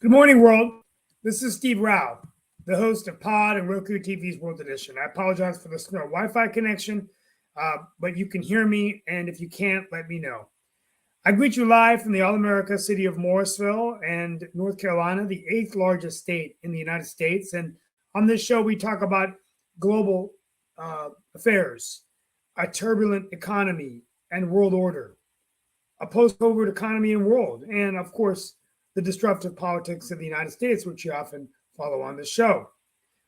Good morning, world. This is Steve Rao, the host of Pod and Roku TV's World Edition. I apologize for the slow Wi-Fi connection, but you can hear me, and if you can't, let me know. I greet you live from the All-America city of Morrisville and North Carolina, the eighth largest state in the United States. And on this show, we talk about global affairs, a turbulent economy and world order, a post-COVID economy and world, and of course, the disruptive politics of the United States, which you often follow on the show.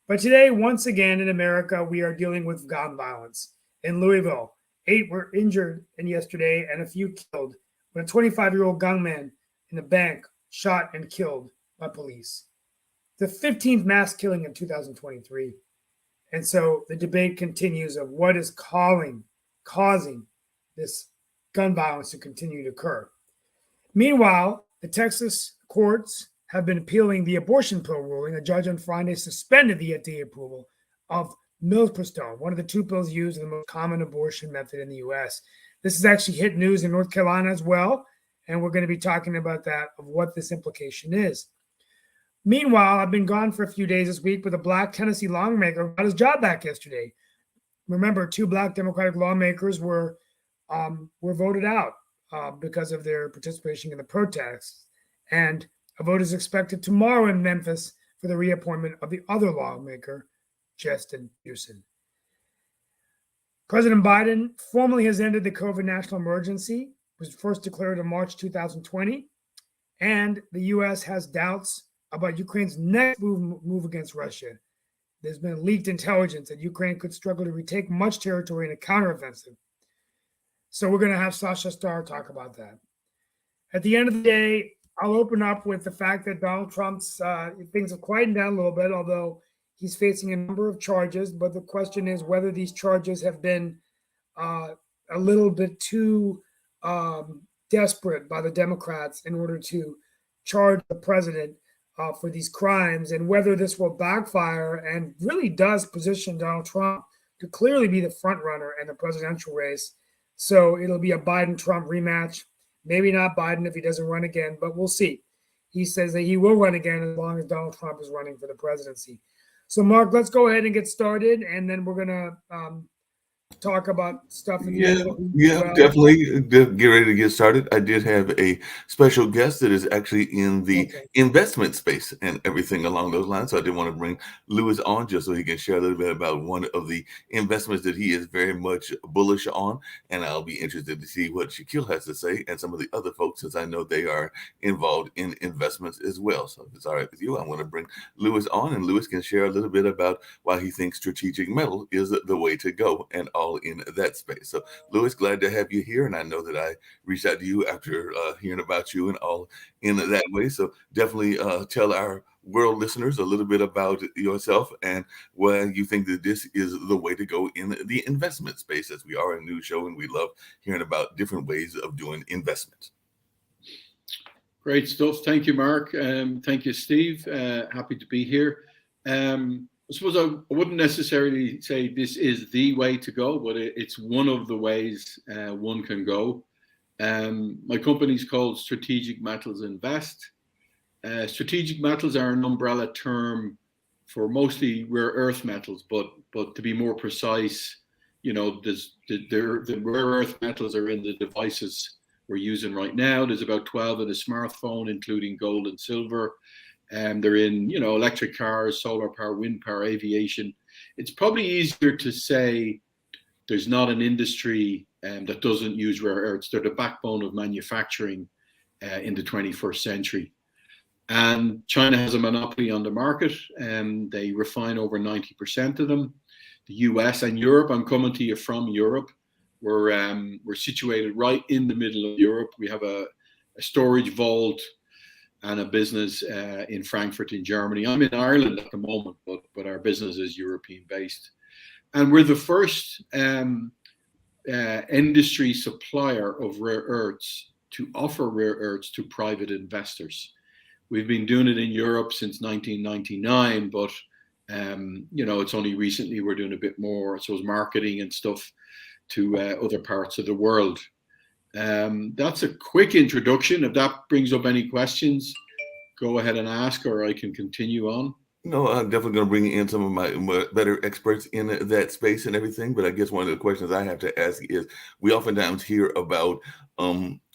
But today, once again in America, we are dealing with gun violence. In Louisville, 8 were injured yesterday and a few killed when a 25-year-old gunman in a bank shot and killed by police. The 15th mass killing in 2023. And so the debate continues of what is causing this gun violence to continue to occur. Meanwhile, the Texas courts have been appealing the abortion pill ruling. A judge on Friday suspended the FDA approval of milvestrone, one of the 2 pills used in the most common abortion method in the U.S. This has actually hit news in North Carolina as well, and we're going to be talking about that, of what this implication is. Meanwhile, I've been gone for a few days this week, but a Black Tennessee lawmaker got his job back yesterday. Remember, 2 Black Democratic lawmakers were voted out because of their participation in the protests. And a vote is expected tomorrow in Memphis for the reappointment of the other lawmaker, Justin Houston. President Biden formally has ended the COVID national emergency, was first declared in March 2020, and the U.S. has doubts about Ukraine's next move against Russia. There's been leaked intelligence that Ukraine could struggle to retake much territory in a counteroffensive. So we're going to have Sasha Starr talk about that. At the end of the day, I'll open up with the fact that Donald Trump's things have quietened down a little bit, although he's facing a number of charges. But the question is whether these charges have been a little bit too desperate by the Democrats in order to charge the president for these crimes, and whether this will backfire and really does position Donald Trump to clearly be the front runner in the presidential race. So it'll be a Biden-Trump rematch. Maybe not Biden if he doesn't run again, but we'll see. He says that he will run again as long as Donald Trump is running for the presidency. So, Mark, let's go ahead and get started, and then we're going to talk about stuff. Definitely get ready to get started. I did have a special guest that is actually in the investment space and everything along those lines. So I did want to bring Louis on just so he can share a little bit about one of the investments that he is very much bullish on. And I'll be interested to see what Shaquille has to say and some of the other folks, as I know they are involved in investments as well. So if it's all right with you, I want to bring Louis on, and Louis can share a little bit about why he thinks strategic metal is the way to go and all in that space. So Louis, glad to have you here, and I know that I reached out to you after hearing about you and all in that way. So definitely tell our world listeners a little bit about yourself and why you think that this is the way to go in the investment space, as we are a new show and we love hearing about different ways of doing investment. Great stuff. Thank you, Mark. Thank you, Steve. Happy to be here. I suppose I wouldn't necessarily say this is the way to go, but it's one of the ways one can go. My company's called Strategic Metals Invest. Strategic metals are an umbrella term for mostly rare earth metals, but to be more precise, the rare earth metals are in the devices we're using right now. There's about 12 in a smartphone, including gold and silver. They're in, electric cars, solar power, wind power, aviation. It's probably easier to say there's not an industry that doesn't use rare earths. They're the backbone of manufacturing in the 21st century. And China has a monopoly on the market, and they refine over 90% of them. The US and Europe, I'm coming to you from Europe. We're situated right in the middle of Europe. We have a storage vault and a business in Frankfurt in Germany. I'm in Ireland at the moment, but our business is European based. And we're the first industry supplier of rare earths to offer rare earths to private investors. We've been doing it in Europe since 1999, but it's only recently we're doing a bit more, so it's marketing and stuff to other parts of the world. That's a quick introduction. If that brings up any questions, go ahead and ask, or I can continue on. No, I'm definitely going to bring in some of my better experts in that space and everything. But I guess one of the questions I have to ask is, we oftentimes hear about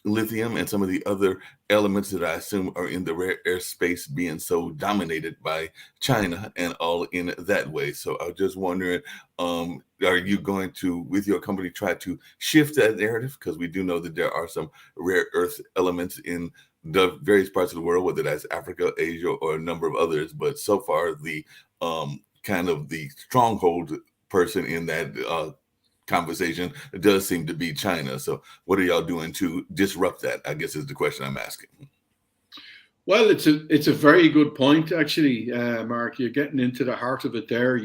lithium and some of the other elements that I assume are in the rare earth space being so dominated by China and all in that way. So I was just wondering, are you going to, with your company, try to shift that narrative? Because we do know that there are some rare earth elements in the various parts of the world, whether that's Africa, Asia, or a number of others. But so far, the kind of the stronghold person in that conversation does seem to be China. So what are y'all doing to disrupt that, I guess, is the question I'm asking. Well, it's a very good point, actually, Mark. You're getting into the heart of it there,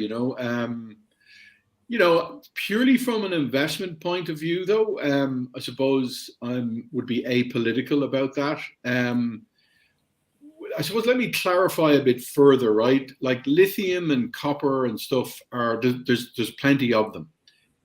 purely from an investment point of view, though, I suppose I would be apolitical about that. I suppose let me clarify a bit further, right? Like lithium and copper and stuff there's plenty of them,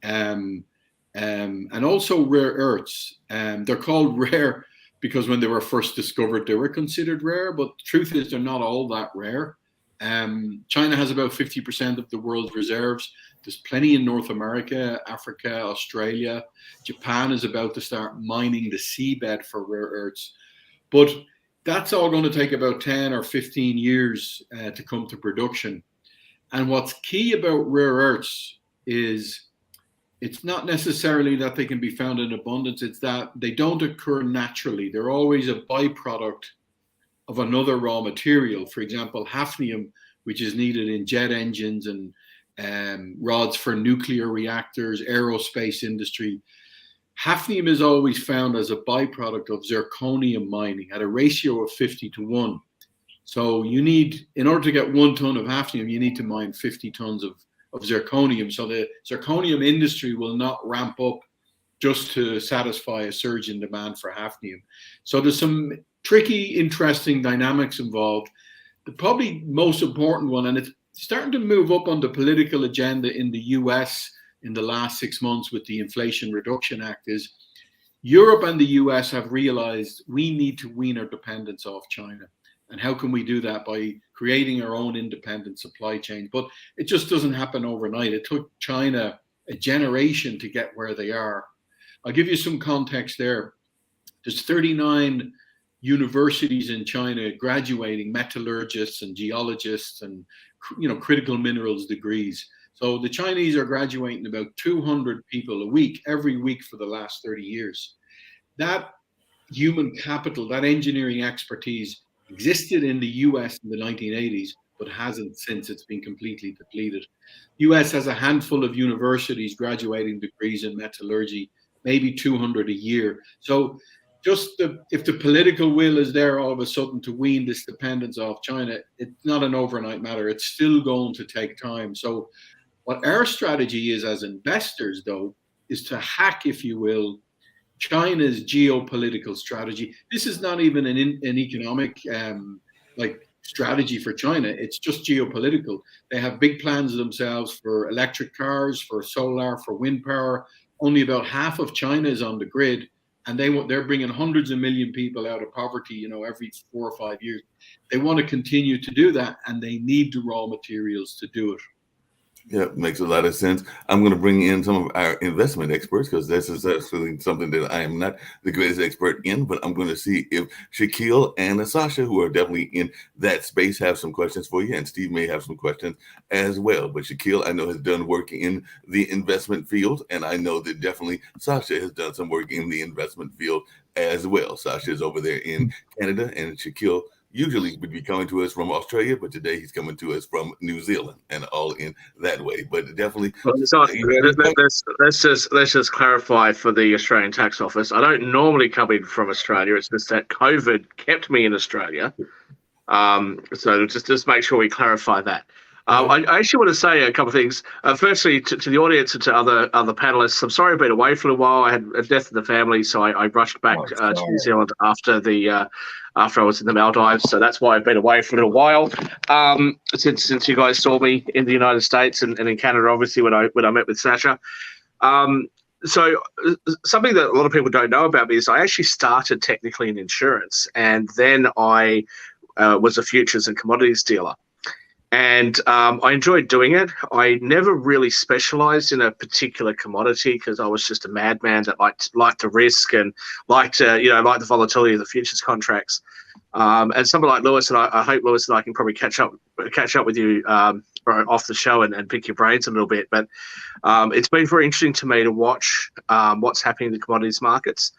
and also rare earths. They're called rare because when they were first discovered, they were considered rare. But the truth is, they're not all that rare. China has about 50% of the world's reserves. There's plenty in North America, Africa, Australia. Japan is about to start mining the seabed for rare earths. But that's all going to take about 10 or 15 years to come to production. And what's key about rare earths is it's not necessarily that they can be found in abundance. It's that they don't occur naturally. They're always a byproduct of another raw material. For example, hafnium, which is needed in jet engines and rods for nuclear reactors, aerospace industry. Hafnium is always found as a byproduct of zirconium mining at a ratio of 50-1. So you need, in order to get 1 ton of hafnium, you need to mine 50 tons of zirconium. So the zirconium industry will not ramp up just to satisfy a surge in demand for hafnium. So there's some tricky, interesting dynamics involved. The probably most important one, and it's starting to move up on the political agenda in the US in the last 6 months with the Inflation Reduction Act, is Europe and the US have realized we need to wean our dependence off China. And how can we do that? By creating our own independent supply chain. But it just doesn't happen overnight. It took China a generation to get where they are. I'll give you some context there. There's 39 universities in China graduating metallurgists and geologists and critical minerals degrees. So the Chinese are graduating about 200 people a week, every week for the last 30 years. That human capital, that engineering expertise existed in the US in the 1980s, but hasn't since. It's been completely depleted. US has a handful of universities graduating degrees in metallurgy, maybe 200 a year. So just if the political will is there all of a sudden to wean this dependence off China, it's not an overnight matter. It's still going to take time. So what our strategy is as investors, though, is to hack, if you will, China's geopolitical strategy. This is not even an economic strategy for China. It's just geopolitical. They have big plans themselves for electric cars, for solar, for wind power. Only about half of China is on the grid, and they're bringing hundreds of million people out of poverty, every 4 or 5 years. They want to continue to do that, and they need the raw materials to do it. Yeah, makes a lot of sense. I'm going to bring in some of our investment experts because this is actually something that I am not the greatest expert in, but I'm going to see if Shaquille and Sasha, who are definitely in that space, have some questions for you. And Steve may have some questions as well. But Shaquille, I know, has done work in the investment field. And I know that definitely Sasha has done some work in the investment field as well. Sasha is over there in Canada, and Shaquille usually would be coming to us from Australia, but today he's coming to us from New Zealand, and all in that way. But definitely, let's just clarify for the Australian Tax Office. I don't normally come in from Australia. It's just that COVID kept me in Australia. So just make sure we clarify that. I actually want to say a couple of things. Firstly, to the audience and to other panelists, I'm sorry I've been away for a while. I had a death in the family, so I rushed back to New Zealand after I was in the Maldives. So that's why I've been away for a little while. Since you guys saw me in the United States and in Canada, obviously when I met with Sasha. So something that a lot of people don't know about me is I actually started technically in insurance, and then I was a futures and commodities dealer. And I enjoyed doing it. I never really specialized in a particular commodity because I was just a madman that liked the risk and liked the volatility of the futures contracts. And somebody like Lewis, and I hope, Lewis, that I can probably catch up with you off the show and pick your brains a little bit. But it's been very interesting to me to watch what's happening in the commodities markets.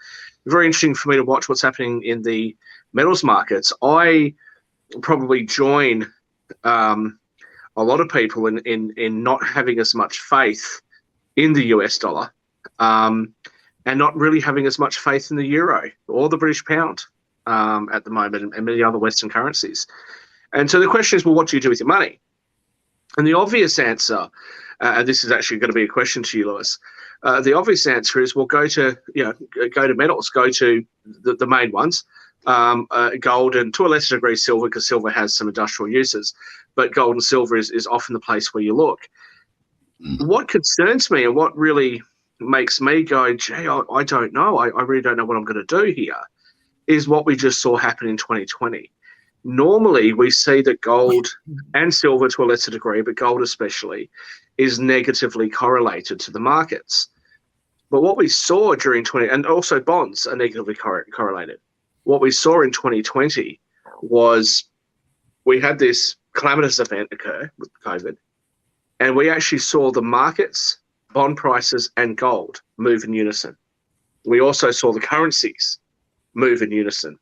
Very interesting for me to watch what's happening in the metals markets. I probably join a lot of people in not having as much faith in the US dollar and not really having as much faith in the euro or the British pound at the moment, and many other Western currencies. And so the question is, well, what do you do with your money? And the obvious answer, and this is actually going to be a question to you, Lewis, the obvious answer is, well, go to metals, go to the main ones. Gold and to a lesser degree silver, because silver has some industrial uses, but gold and silver is often the place where you look. What concerns me and what really makes me go, gee, I don't know, I really don't know what I'm going to do here, is what we just saw happen in 2020. Normally we see that gold and silver to a lesser degree, but gold especially, is negatively correlated to the markets. But what we saw during and also bonds are negatively correlated. What we saw in 2020 was we had this calamitous event occur with COVID, and we actually saw the markets, bond prices, and gold move in unison. We also saw the currencies move in unison.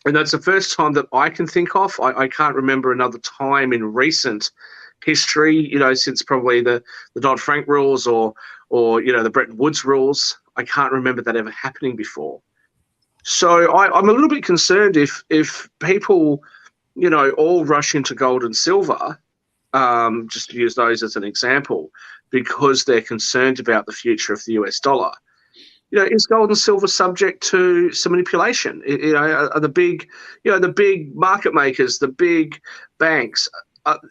And that's the first time that I can think of. I can't remember another time in recent history, since probably the Dodd-Frank rules or the Bretton Woods rules. I can't remember that ever happening before. So I'm a little bit concerned if people, all rush into gold and silver, just to use those as an example, because they're concerned about the future of the US dollar. Is gold and silver subject to some manipulation? Are the big market makers, the big banks,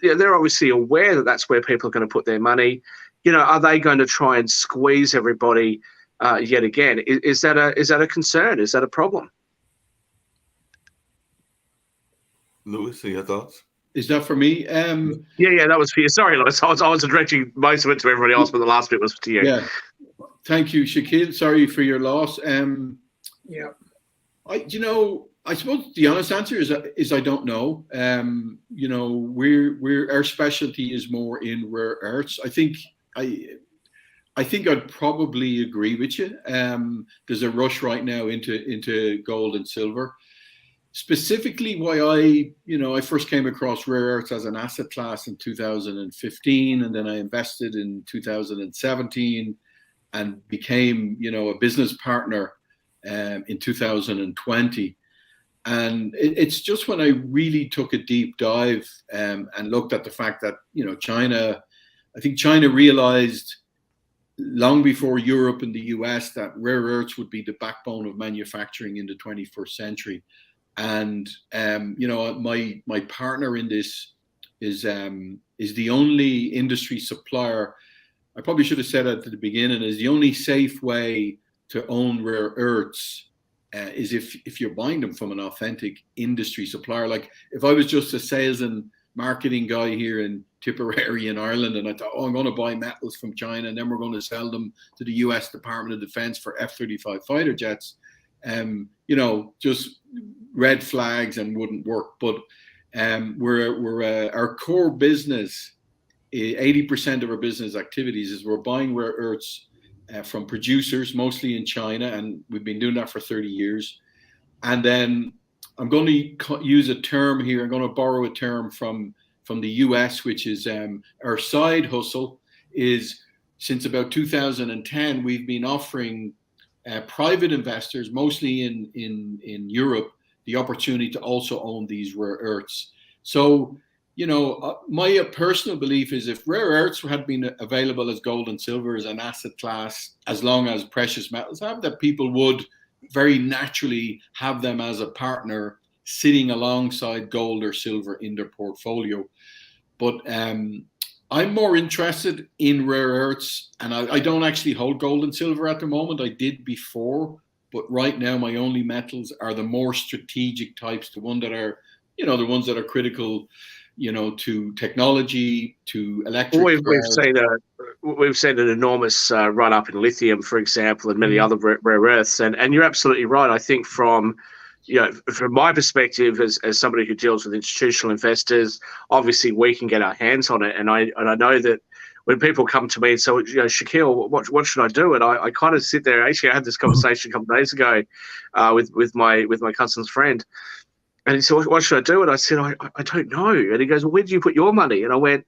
they're obviously aware that that's where people are going to put their money. Are they going to try and squeeze everybody yet again? Is that a concern? Is that a problem? Lewis, your thoughts? Is that for me? Yeah, that was for you. Sorry, Lewis. I was directing most of it to everybody else, but the last bit was to you. Yeah. Thank you, Shaquille. Sorry for your loss. Yeah. I suppose the honest answer is I don't know. Our specialty is more in rare earths. I think I'd probably agree with you. There's a rush right now into gold and silver. Specifically, why I first came across rare earths as an asset class in 2015, and then I invested in 2017 and became, a business partner in 2020. And it's just when I really took a deep dive and looked at the fact that, I think China realized long before Europe and the US that rare earths would be the backbone of manufacturing in the 21st century. And, my partner in this is the only industry supplier. I probably should have said that at the beginning, is the only safe way to own rare earths is if you're buying them from an authentic industry supplier. Like if I was just a sales and marketing guy here in Tipperary in Ireland, and I thought, I'm going to buy metals from China, and then we're going to sell them to the US Department of Defense for F-35 fighter jets, just red flags and wouldn't work. But our core business, 80% of our business activities is we're buying rare earths from producers, mostly in China, and we've been doing that for 30 years. And then I'm going to use a term here. I'm going to borrow a term from the US, which is our side hustle is, since about 2010, we've been offering private investors, mostly in Europe, the opportunity to also own these rare earths. So, my personal belief is if rare earths had been available as gold and silver as an asset class, as long as precious metals have, that people would very naturally have them as a partner sitting alongside gold or silver in their portfolio. But I'm more interested in rare earths, and I don't actually hold gold and silver at the moment. I did before, but right now my only metals are the more strategic types, the one that are the ones that are critical, to technology, to electric We've cars. we've seen an enormous run up in lithium, for example, and many other rare earths. And you're absolutely right. I think from my perspective, as somebody who deals with institutional investors, obviously we can get our hands on it. And I know that when people come to me and say, Shaquille, what should I do? And I kind of sit there. Actually, I had this conversation a couple of days ago with my cousin's friend. And he said, what should I do? And I said, I don't know. And he goes, well, where do you put your money? And I went,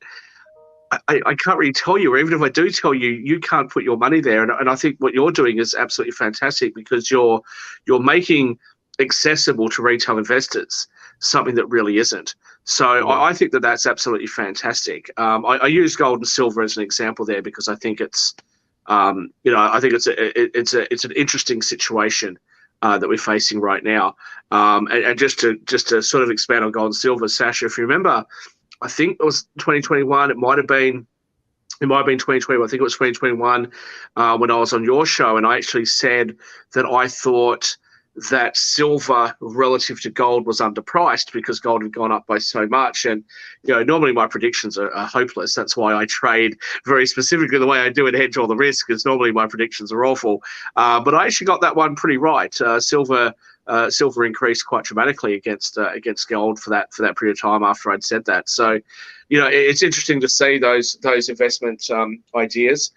I can't really tell you, or even if I do tell you, you can't put your money there. And I think what you're doing is absolutely fantastic, because you're making accessible to retail investors something that really isn't. So I think that's absolutely fantastic. I use gold and silver as an example there because I think it's it's an interesting situation that we're facing right now. And just to sort of expand on gold and silver, Sasha, if you remember, I think it was 2021. It might have been 2021. I think it was 2021 when I was on your show, and I actually said that I thought that silver relative to gold was underpriced because gold had gone up by so much. And normally my predictions are hopeless. That's why I trade very specifically the way I do and hedge all the risk, because normally my predictions are awful. But I actually got that one pretty right. Silver increased quite dramatically against gold for that period of time after I'd said that. So, it's interesting to see those investment ideas.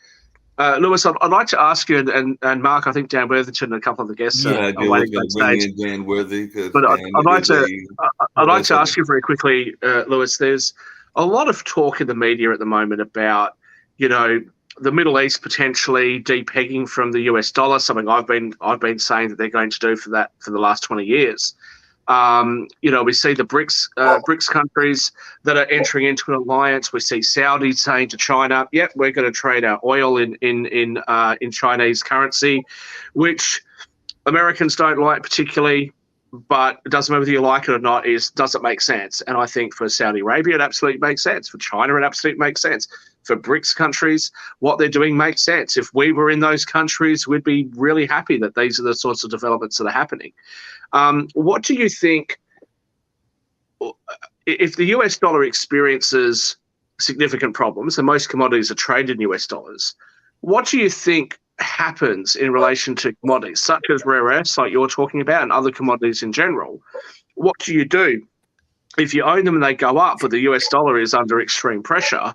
Lewis, I'd like to ask you, and Mark, I think Dan Worthington and a couple of the guests are waiting backstage. Dan Worthy, but I'd like to ask you very quickly, Lewis. There's a lot of talk in the media at the moment about, the Middle East potentially depegging from the US dollar, something I've been saying that they're going to do for the last 20 years. We see the BRICS countries that are entering into an alliance. We see Saudi saying to China, "Yep, we're going to trade our oil in Chinese currency," which Americans don't like particularly. But it doesn't matter whether you like it or not. Does it make sense? And I think for Saudi Arabia, it absolutely makes sense. For China, it absolutely makes sense. For BRICS countries, what they're doing makes sense. If we were in those countries, we'd be really happy that these are the sorts of developments that are happening. What do you think, if the US dollar experiences significant problems, and most commodities are traded in US dollars, what do you think happens in relation to commodities such as rare earths, like you're talking about, and other commodities in general? What do you do if you own them and they go up, but the US dollar is under extreme pressure?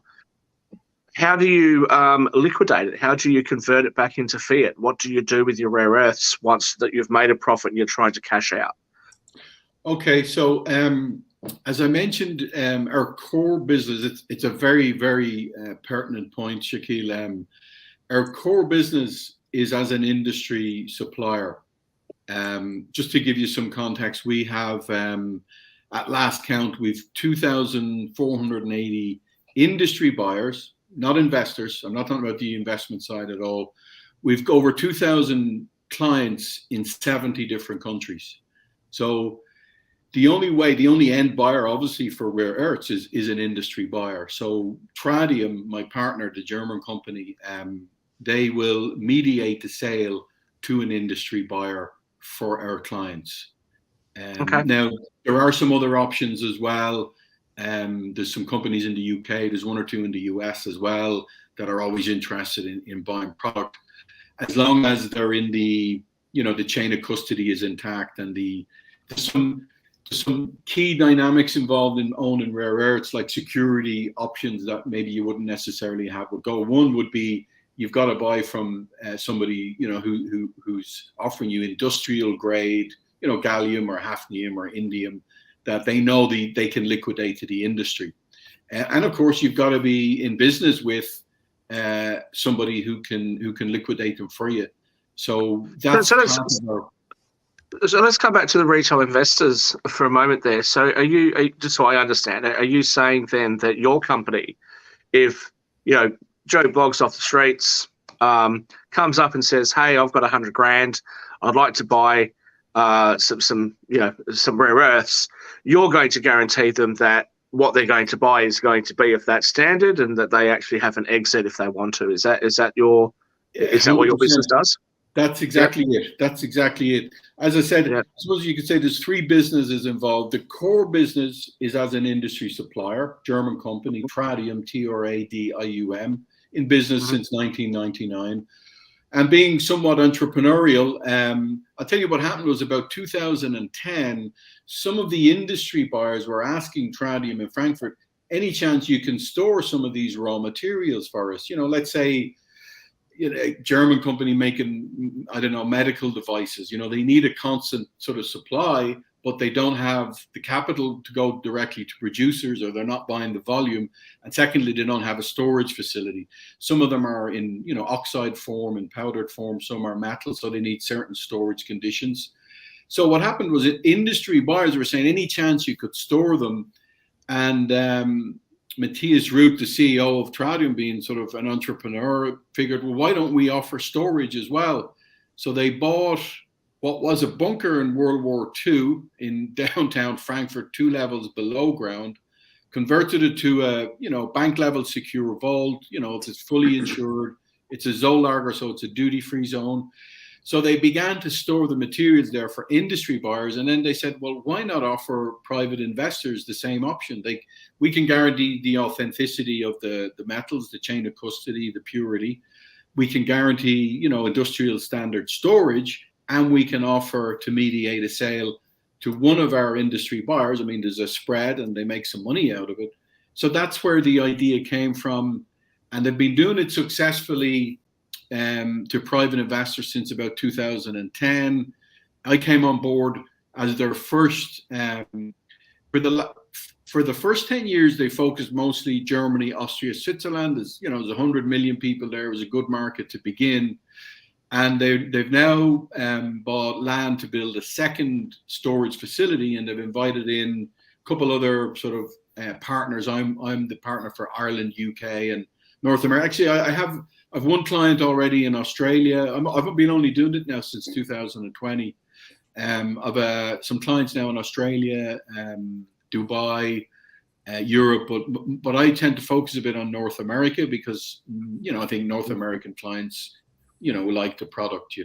How do you liquidate it? How do you convert it back into fiat? What do you do with your rare earths once that you've made a profit and you're trying to cash out? Okay, so as I mentioned, our core business, it's a very, very pertinent point, Shaquille. Our core business is as an industry supplier. Just to give you some context, we have, at last count, we've 2,480 industry buyers, not investors. I'm not talking about the investment side at all. We've over 2,000 clients in 70 different countries. So the only end buyer, obviously, for rare earths is an industry buyer. So Tradium, my partner, the German company, they will mediate the sale to an industry buyer for our clients. Okay. Now, there are some other options as well. There's some companies in the UK, there's one or two in the US as well that are always interested in buying product, as long as they're in the chain of custody is intact, and there's some key dynamics involved in owning rare earths, like security options that maybe you wouldn't necessarily have with gold. One would be you've got to buy from somebody who's offering you industrial grade, gallium or hafnium or indium, that they know they can liquidate to the industry. And of course, you've got to be in business with somebody who can liquidate them for you. So that's so let's come back to the retail investors for a moment there. So are you, just so I understand, are you saying then that your company, if Joe Bloggs off the streets comes up and says, "Hey, I've got $100,000, I'd like to buy some rare earths," you're going to guarantee them that what they're going to buy is going to be of that standard, and that they actually have an exit if they want to? Is that what your business does? That's exactly it. That's exactly it. As I said, I suppose you could say there's three businesses involved. The core business is as an industry supplier, German company, Tradium, Tradium, in business since 1999. And being somewhat entrepreneurial, I'll tell you what happened was about 2010, some of the industry buyers were asking Tradium in Frankfurt, any chance you can store some of these raw materials for us? Let's say, a German company making, I don't know, medical devices, they need a constant sort of supply, but they don't have the capital to go directly to producers, or they're not buying the volume. And secondly, they don't have a storage facility. Some of them are in, oxide form and powdered form. Some are metal, so they need certain storage conditions. So what happened was that industry buyers were saying, any chance you could store them? And Matthias Root, the CEO of Tradium, being sort of an entrepreneur, figured, well, why don't we offer storage as well? So they bought what was a bunker in World War II in downtown Frankfurt, 2 levels below ground, converted it to a bank level secure vault. It's fully insured. It's a Zollager, so it's a duty-free zone. So they began to store the materials there for industry buyers. And then they said, well, why not offer private investors the same option? We can guarantee the authenticity of the metals, the chain of custody, the purity. We can guarantee, industrial standard storage, and we can offer to mediate a sale to one of our industry buyers. I mean, there's a spread and they make some money out of it. So that's where the idea came from. And they've been doing it successfully to private investors since about 2010. I came on board as their first, for the first 10 years, they focused mostly Germany, Austria, Switzerland. There's 100 million people there. It was a good market to begin. And they've now bought land to build a second storage facility, and they've invited in a couple other sort of partners. I'm the partner for Ireland, UK, and North America. Actually, I've one client already in Australia. I've been only doing it now since 2020. I've some clients now in Australia, Dubai, Europe, but I tend to focus a bit on North America because I think North American clients like the product.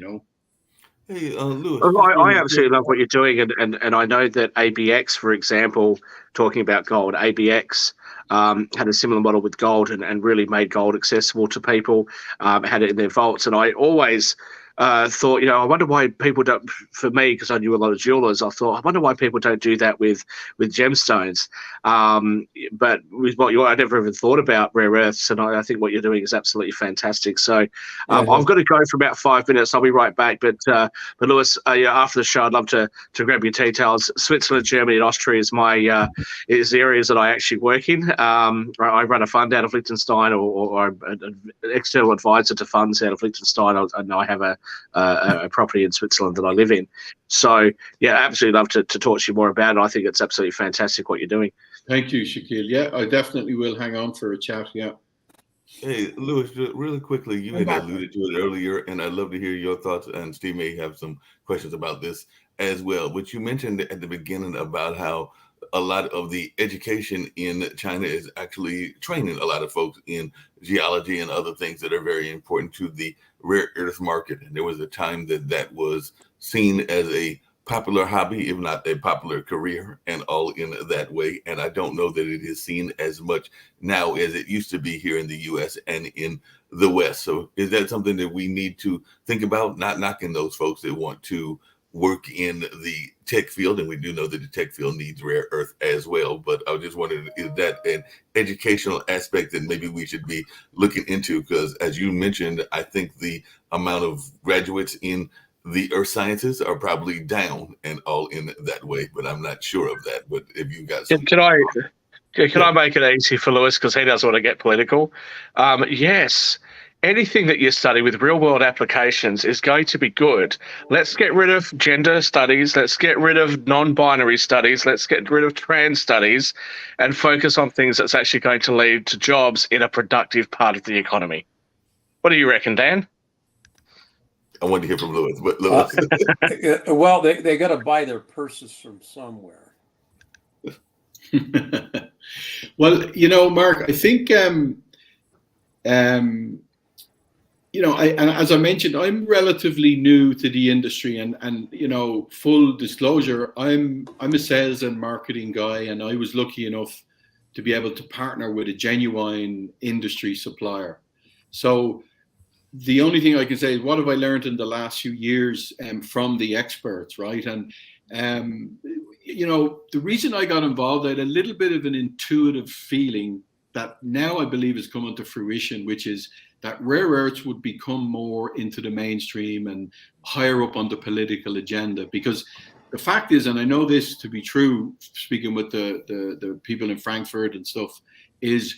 Hey, Lewis. I absolutely love what you're doing, and I know that ABX, for example, talking about gold, ABX had a similar model with gold and really made gold accessible to people, had it in their vaults. And I always thought, I wonder why people don't, for me, because I knew a lot of jewelers, I thought, I wonder why people don't do that with gemstones. But with I never even thought about rare earths, and I think what you're doing is absolutely fantastic. So I've got to go for about 5 minutes. I'll be right back. But Lewis, after the show, I'd love to grab your details. Switzerland, Germany, and Austria is is the areas that I actually work in. I run a fund out of Liechtenstein, or an external advisor to funds out of Liechtenstein. And I have a property in Switzerland that I live in. So, yeah, absolutely love to talk to you more about it. I think it's absolutely fantastic what you're doing. Thank you, Shaquille. Yeah, I definitely will hang on for a chat. Yeah. Hey, Lewis, really quickly, you had alluded to it earlier, and I'd love to hear your thoughts, and Steve may have some questions about this as well. But you mentioned at the beginning about how a lot of the education in China is actually training a lot of folks in geology and other things that are very important to the rare earth market. And there was a time that was seen as a popular hobby, if not a popular career, and all in that way. And I don't know that it is seen as much now as it used to be here in the US and in the West. So is that something that we need to think about? Not knocking those folks that want to work in the tech field, and we do know that the tech field needs rare earth as well. But I was just wondering, is that an educational aspect that maybe we should be looking into? Because as you mentioned, I think the amount of graduates in the earth sciences are probably down and all in that way, but I'm not sure of that. But if you got some, can I make it easy for Lewis, because he doesn't want to get political? Yes. Anything that you study with real-world applications is going to be good. Let's get rid of gender studies. Let's get rid of non-binary studies. Let's get rid of trans studies and focus on things that's actually going to lead to jobs in a productive part of the economy. What do you reckon, Dan? I want to hear from Lewis, but Lewis. Well, they got to buy their purses from somewhere. Well, Mark, I think and as I mentioned, I'm relatively new to the industry, and full disclosure, I'm a sales and marketing guy, and I was lucky enough to be able to partner with a genuine industry supplier. So the only thing I can say is, what have I learned in the last few years from the experts, right? And the reason I got involved, I had a little bit of an intuitive feeling that now I believe is coming to fruition, which is that rare earths would become more into the mainstream and higher up on the political agenda. Because the fact is, and I know this to be true, speaking with the people in Frankfurt and stuff, is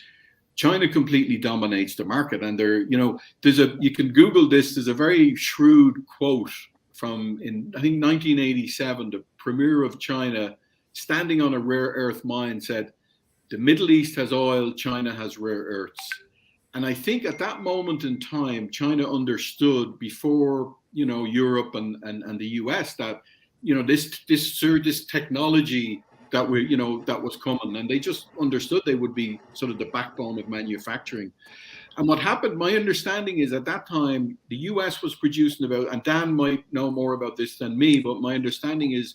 China completely dominates the market. And you can Google this. There's a very shrewd quote from, I think 1987, the premier of China, standing on a rare earth mine, said, "The Middle East has oil, China has rare earths." And I think at that moment in time, China understood, before Europe and the US, that this technology that that was coming, and they just understood they would be sort of the backbone of manufacturing. And what happened, my understanding is, at that time, the US was producing about, and Dan might know more about this than me, but my understanding is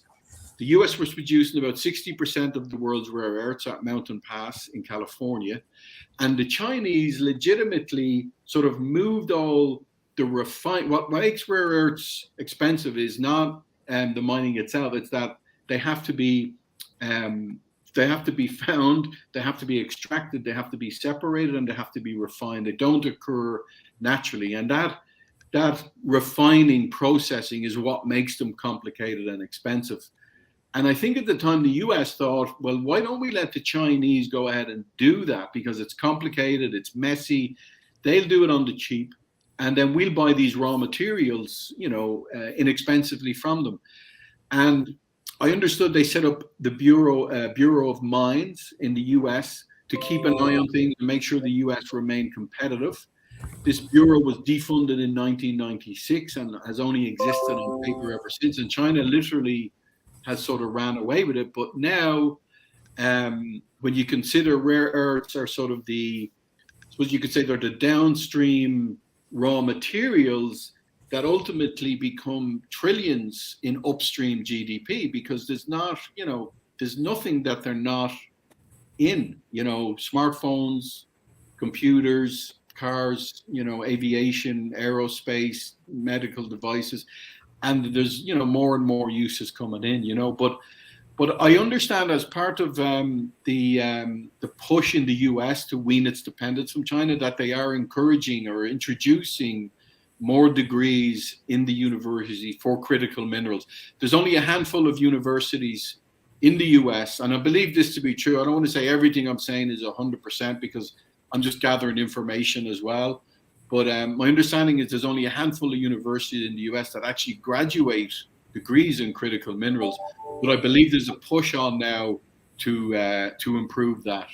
the US was producing about 60% of the world's rare earths at Mountain Pass in California. And the Chinese legitimately sort of moved all the what makes rare earths expensive is not the mining itself, it's that they have to be found, they have to be extracted, they have to be separated, and they have to be refined. They don't occur naturally. And that refining processing is what makes them complicated and expensive. And I think at the time the US thought, well, why don't we let the Chinese go ahead and do that? Because it's complicated, it's messy, they'll do it on the cheap, and then we'll buy these raw materials, inexpensively from them. And I understood they set up the Bureau of Mines in the US to keep an eye on things and make sure the US remained competitive. This bureau was defunded in 1996 and has only existed on paper ever since. And China literally has sort of ran away with it. But now, when you consider rare earths are sort of I suppose you could say they're the downstream raw materials that ultimately become trillions in upstream GDP, because there's nothing that they're not in, smartphones, computers, cars, aviation, aerospace, medical devices. And there's, more and more uses coming in, but I understand, as part of the push in the US to wean its dependence from China, that they are encouraging or introducing more degrees in the university for critical minerals. There's only a handful of universities in the US, and I believe this to be true. I don't want to say everything I'm saying is 100%, because I'm just gathering information as well. But my understanding is there's only a handful of universities in the US that actually graduate degrees in critical minerals. But I believe there's a push on now to improve that.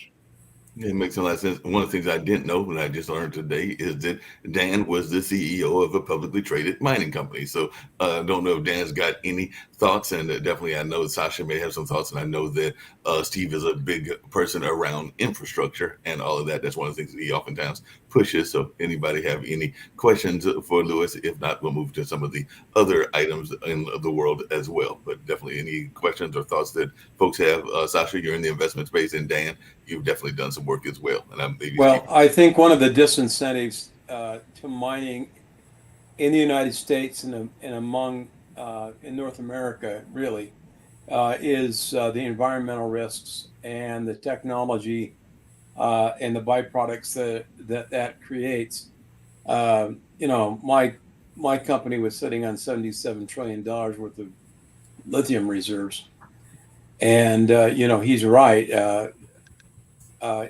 It makes a lot of sense. One of the things I didn't know, but I just learned today, is that Dan was the CEO of a publicly traded mining company. So I don't know if Dan's got any thoughts, and definitely I know Sasha may have some thoughts, and I know that Steve is a big person around infrastructure and all of that. That's one of the things that he oftentimes pushes. So anybody have any questions for Lewis? If not, we'll move to some of the other items in the world as well. But definitely any questions or thoughts that folks have. Sasha, you're in the investment space, and Dan, you've definitely done some work as well. And I think one of the disincentives to mining in the United States and among in North America really is the environmental risks and the technology and the byproducts that creates. My company was sitting on $77 trillion worth of lithium reserves, and he's right.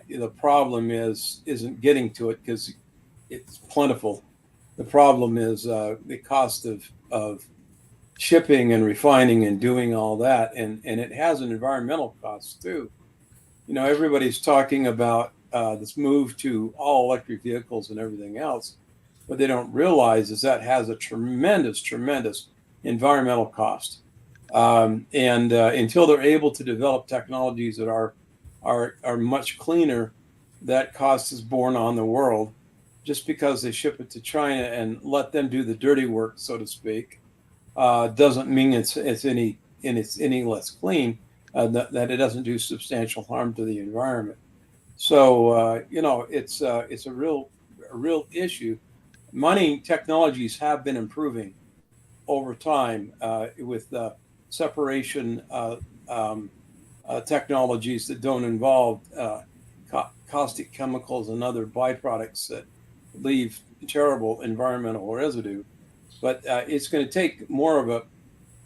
The problem isn't getting to it because it's plentiful. The problem is the cost of shipping and refining and doing all that, and it has an environmental cost too. Everybody's talking about this move to all electric vehicles and everything else. What they don't realize is that has a tremendous environmental cost. And until they're able to develop technologies that are much cleaner, that cost is borne on the world. just because they ship it to China and let them do the dirty work, so to speak, doesn't mean it's any less clean. That it doesn't do substantial harm to the environment. So it's a real issue. Mining technologies have been improving over time with separation technologies that don't involve caustic chemicals and other byproducts that leave terrible environmental residue. But it's going to take more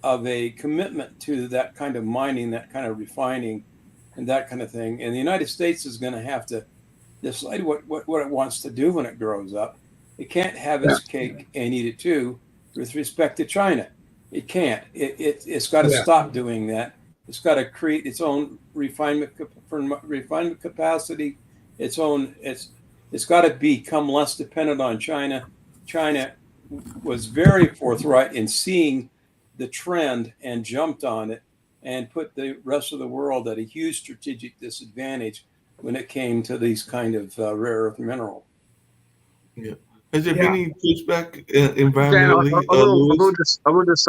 of a commitment to that kind of mining, that kind of refining, and that kind of thing. And the United States is going to have to decide what it wants to do when it grows up. It can't have its cake and eat it too with respect to China. It can't. It's got to stop doing that. It's got to create its own refinement capacity. It's got to become less dependent on China. China was very forthright in seeing the trend and jumped on it and put the rest of the world at a huge strategic disadvantage when it came to these kind of rare earth mineral. Yeah. Has there been any pushback Dan, environmentally? I will just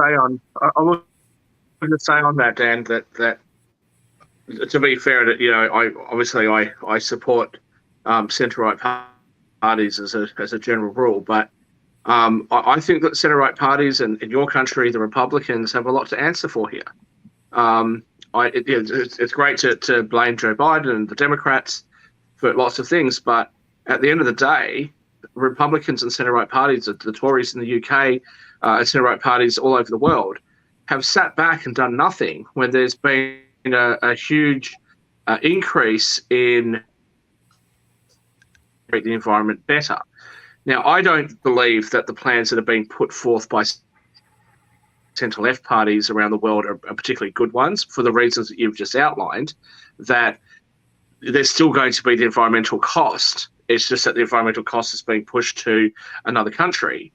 say on that, Dan, that to be fair, that I support centre-right parties as a general rule, but I think that centre-right parties and in your country, the Republicans, have a lot to answer for here. It's great to blame Joe Biden and the Democrats for lots of things, but at the end of the day, Republicans and centre-right parties, the Tories in the UK, and centre-right parties all over the world, have sat back and done nothing when there's been a huge increase in the environment better. Now, I don't believe that the plans that are being put forth by centre-left parties around the world are particularly good ones for the reasons that you've just outlined, that there's still going to be the environmental cost. It's just that the environmental cost is being pushed to another country.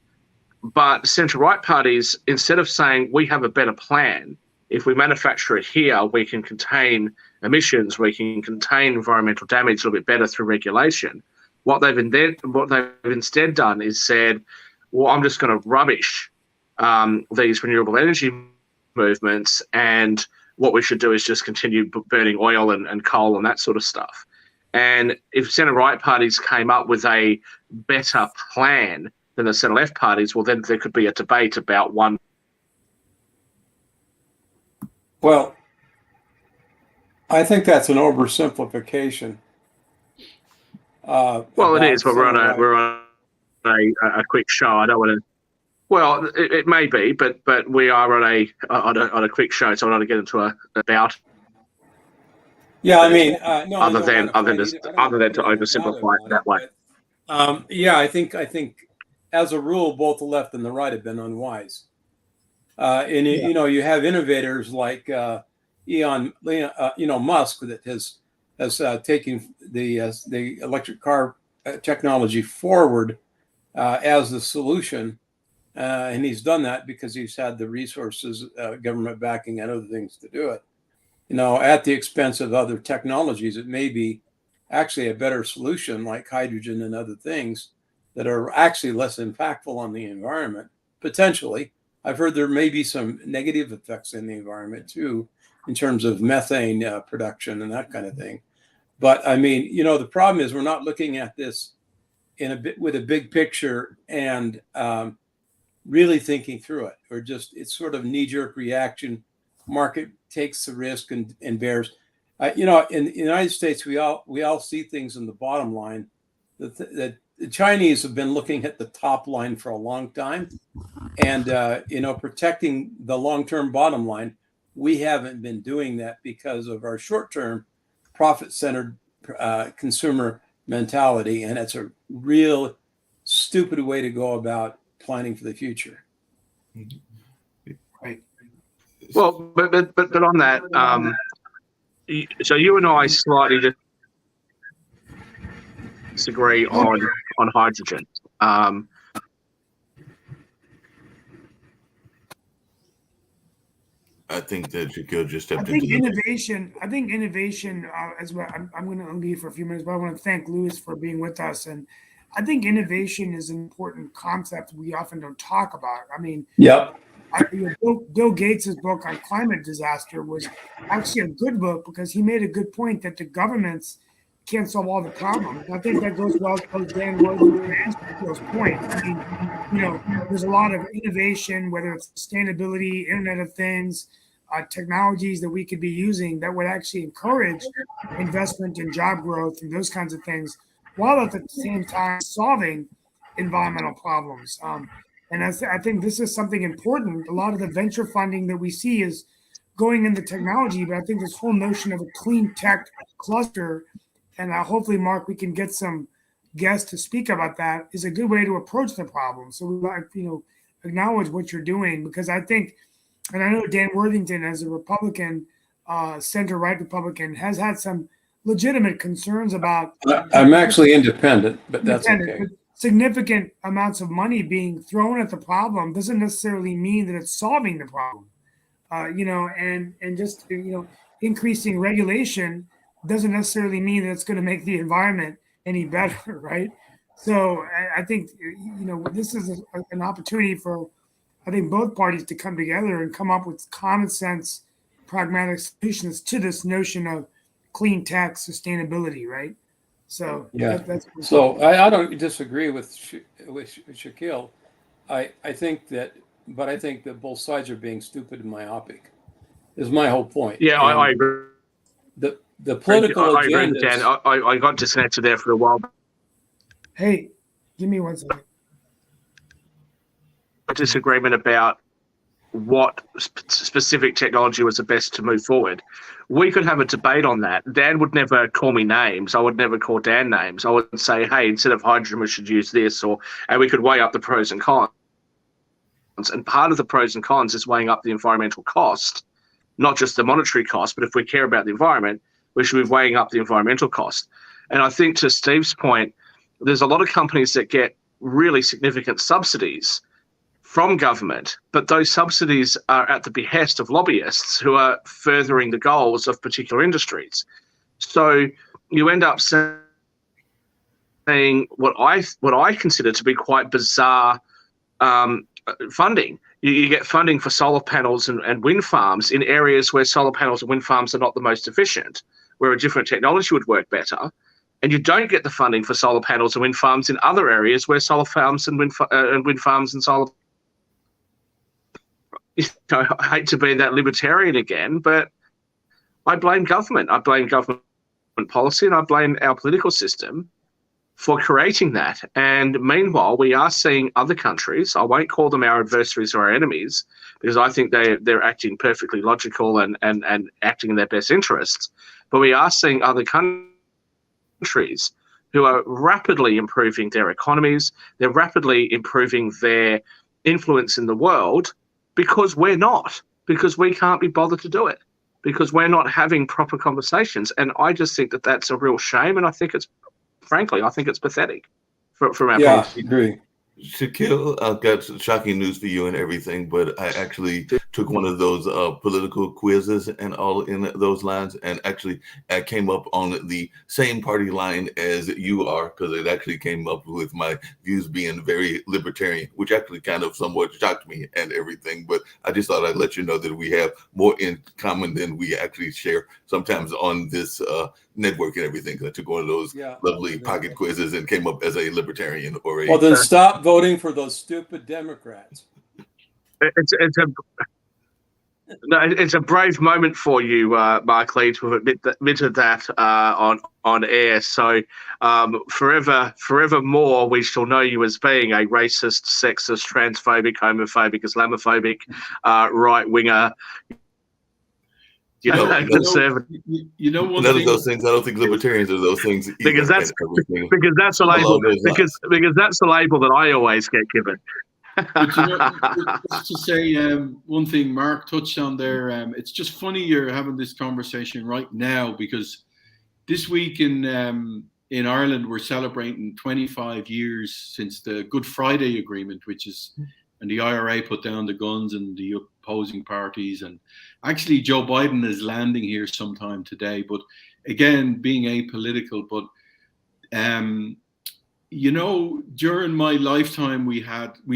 But centre-right parties, instead of saying we have a better plan, if we manufacture it here, we can contain emissions, we can contain environmental damage a little bit better through regulation. What they've instead done is said, well, I'm just going to rubbish these renewable energy movements, and what we should do is just continue burning oil and coal and that sort of stuff. And if centre-right parties came up with a better plan than the centre-left parties, well, then there could be a debate about one. Well, I think that's an oversimplification. Well, it is, but we're on a quick show. I don't want to. Well, it may be, but we are on a quick show, so I don't want to get into about. Yeah, I mean, no. Other than to oversimplify it that way. Yeah, I think as a rule, both the left and the right have been unwise. You have innovators like Elon Musk that has taken the electric car technology forward as the solution, and he's done that because he's had the resources, government backing, and other things to do it. At the expense of other technologies, it may be actually a better solution, like hydrogen and other things that are actually less impactful on the environment. Potentially, I've heard there may be some negative effects in the environment too, in terms of methane production and that kind of thing. But I mean, the problem is we're not looking at this with a big picture and really thinking through it. It's sort of knee-jerk reaction. Market takes the risk and bears. In the United States, we all see things in the bottom line. That the Chinese have been looking at the top line for a long time, and protecting the long-term bottom line. We haven't been doing that because of our short-term, profit-centered consumer mentality, and it's a real stupid way to go about planning for the future. Right. Well, but on that, so you and I slightly disagree on hydrogen. I think that Shaquille just stepped I think into innovation as well. I'm going to leave for a few minutes, but I want to thank Louis for being with us. And I think innovation is an important concept we often don't talk about. I mean, Yep. Bill Gates' book on climate disaster was actually a good book because he made a good point that the governments can't solve all the problems. I think that goes well to Dan Worthington and Bill's point. I mean, there's a lot of innovation, whether it's sustainability, Internet of Things, technologies that we could be using that would actually encourage investment and job growth and those kinds of things, while at the same time solving environmental problems. And I think this is something important. A lot of the venture funding that we see is going into technology, but I think this whole notion of a clean tech cluster, and hopefully, Mark, we can get some guests to speak about that, is a good way to approach the problem. So we acknowledge what you're doing, because I think, and I know Dan Worthington, as a Republican, center-right Republican, has had some legitimate concerns about. I'm actually independent, but that's okay. But significant amounts of money being thrown at the problem doesn't necessarily mean that it's solving the problem. And just increasing regulation doesn't necessarily mean that it's going to make the environment any better, right? So I think this is an opportunity for, I think, both parties to come together and come up with common sense, pragmatic solutions to this notion of clean tech sustainability, right? So yeah, that's so I don't disagree with Shaquille. I think that both sides are being stupid and myopic. Is my whole point. Yeah, I agree. The political I agree, agenda. Dan. I got disconnected there for a while. Hey, give me 1 second. A disagreement about what specific technology was the best to move forward. We could have a debate on that. Dan would never call me names. I would never call Dan names. I would say, hey, instead of hydrogen, we should use this, and we could weigh up the pros and cons. And part of the pros and cons is weighing up the environmental cost, not just the monetary cost, but if we care about the environment, we should be weighing up the environmental cost. And I think, to Steve's point, there's a lot of companies that get really significant subsidies from government, but those subsidies are at the behest of lobbyists who are furthering the goals of particular industries. So you end up saying what I consider to be quite bizarre funding. You get funding for solar panels and wind farms in areas where solar panels and wind farms are not the most efficient, where a different technology would work better. And you don't get the funding for solar panels and wind farms in other areas where solar farms and wind farms and solar. I hate to be that libertarian again, but I blame government. I blame government policy, and I blame our political system for creating that. And meanwhile, we are seeing other countries, I won't call them our adversaries or our enemies, because I think they're acting perfectly logical and acting in their best interests, but we are seeing other countries who are rapidly improving their economies, they're rapidly improving their influence in the world, because we're not, because we can't be bothered to do it, because we're not having proper conversations. And I just think that that's a real shame, and I think it's pathetic from our point of view. Agree. Shaquille, I've got shocking news for you and everything, but I actually took one of those political quizzes and all in those lines, and actually I came up on the same party line as you are, because it actually came up with my views being very libertarian, which actually kind of somewhat shocked me and everything. But I just thought I'd let you know that we have more in common than we actually share sometimes on this network and everything. I took one of those lovely pocket quizzes and came up as a libertarian or a. Well, then stop voting for those stupid Democrats. It's a brave moment for you, Mark Lee, to have admitted that on air. So forevermore, we shall know you as being a racist, sexist, transphobic, homophobic, Islamophobic, right winger. None one of thing, those things. I don't think libertarians are those things either, because that's a label. Because that's the label that I always get given. But just to say one thing Mark touched on there, it's just funny you're having this conversation right now, because this week in Ireland we're celebrating 25 years since the Good Friday Agreement, and the IRA put down the guns and the opposing parties, and actually Joe Biden is landing here sometime today. But again, being apolitical, but you know, during my lifetime, we